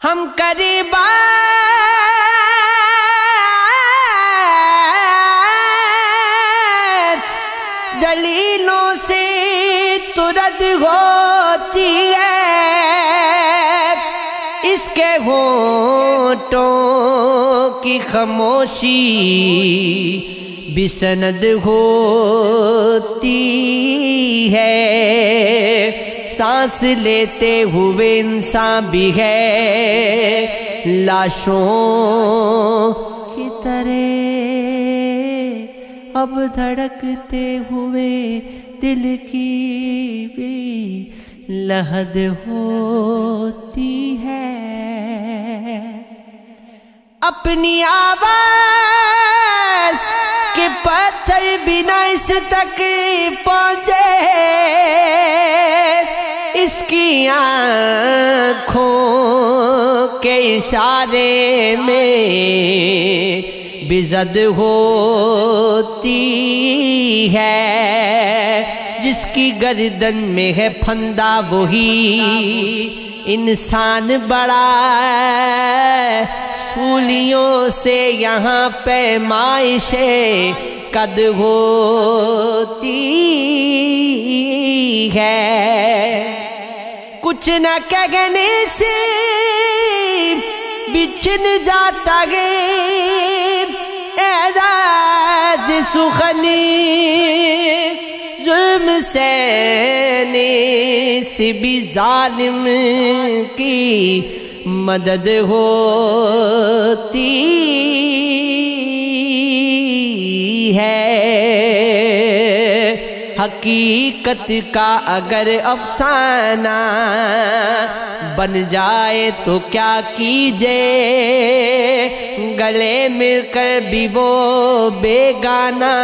ہم قریبات دلیلوں سے ترد ہوتی ہے، اس کے ہونٹوں کی خاموشی بھی سند ہوتی ہے، سانس لیتے ہوئے انسان بھی ہے لاشوں کی طرح، اب دھڑکتے ہوئے دل کی بھی لحد ہوتی ہے، اپنی آواز کے پتھر بنا اس تک پہنچے، اس کی آنکھوں کے اشارے میں بھی زد ہوتی ہے، جس کی گردن میں ہے پھندا وہی انسان بڑا، سولیوں سے یہاں پیمائش قد ہوتی ہے، کچھ نہ کہنے سے بچھن جاتا ہے اعراض سخنی، ظلم سہنے سے بھی ظالم کی مدد ہوتی ہے، حقیقت کا اگر افسانہ بن جائے تو کیا کیجے، گلے مل کر بھی وہ بیگانہ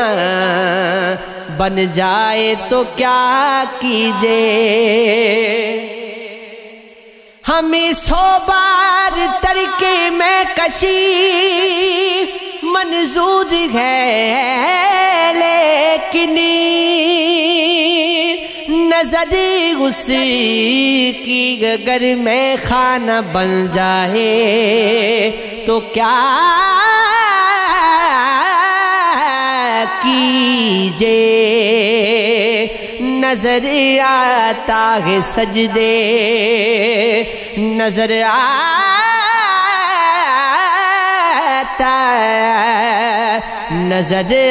بن جائے تو کیا کیجے، ہمیں 100 بار ترکے میں کشی منظور ہے، لیکن نظر اس کی اگر میں خانہ بن جائے تو کیا کیجے، نظر آتا ہے سجدے، نظر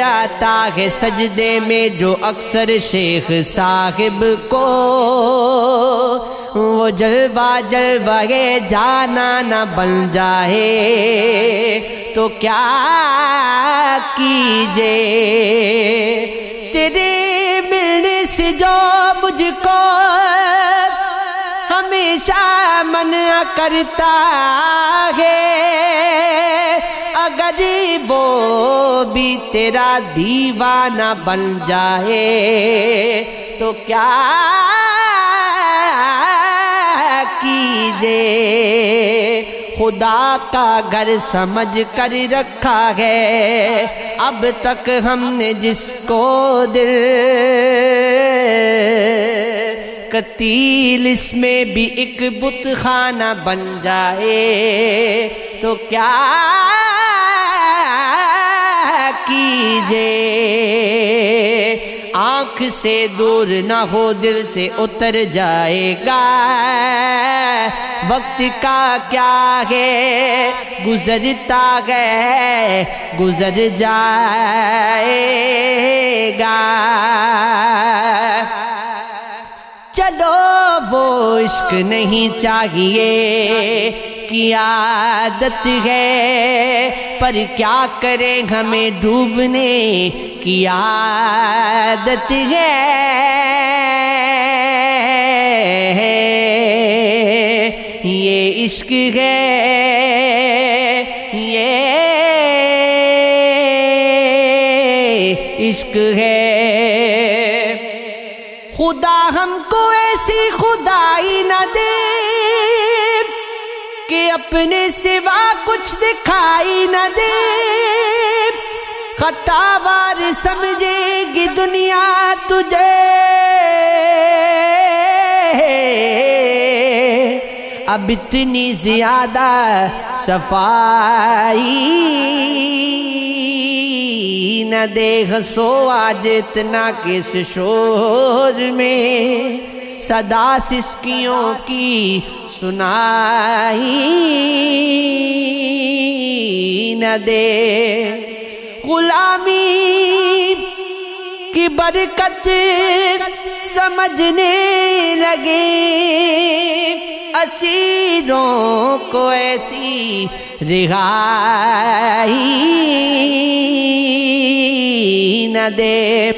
آتا ہے سجدے میں جو اکثر شیخ صاحب کو وہ جلوہ جانا نہ بن جائے تو کیا کیجے، تیرے ملنے سے جو مجھ کو ہمیشہ منع کرتا ہے، اگر وہ بھی تیرا دیوانہ بن جائے تو کیا کیجے، خدا کا گھر سمجھ کر رکھا ہے اب تک ہم نے جس کو دل، قتیل اس میں بھی ایک بت خانہ بن جائے تو کیا کیجے، آنکھ سے دور نہ ہو دل سے اتر جائے گا، وقت کا کیا ہے گزرتا ہے گزر جائے گا، چلو وہ عشق نہیں چاہیے کی عادت ہے، پر کیا کریں ہمیں ڈوبنے کی عادت ہے، یہ عشق ہے، یہ عشق ہے، خدا ہم کو ایسی خدائی نہ دے کہ اپنے سوا کچھ دکھائی نہ دے، خطا وار سمجھے گی دنیا تجھے، اب اتنی زیادہ صفائی نہ دے غصو آج اتنا کس شور میں صدا سسکیوں کی سنائی نہ دے غلامی کی برکت سمجھنے لگے اسیروں کو ایسی رہائی نہ دے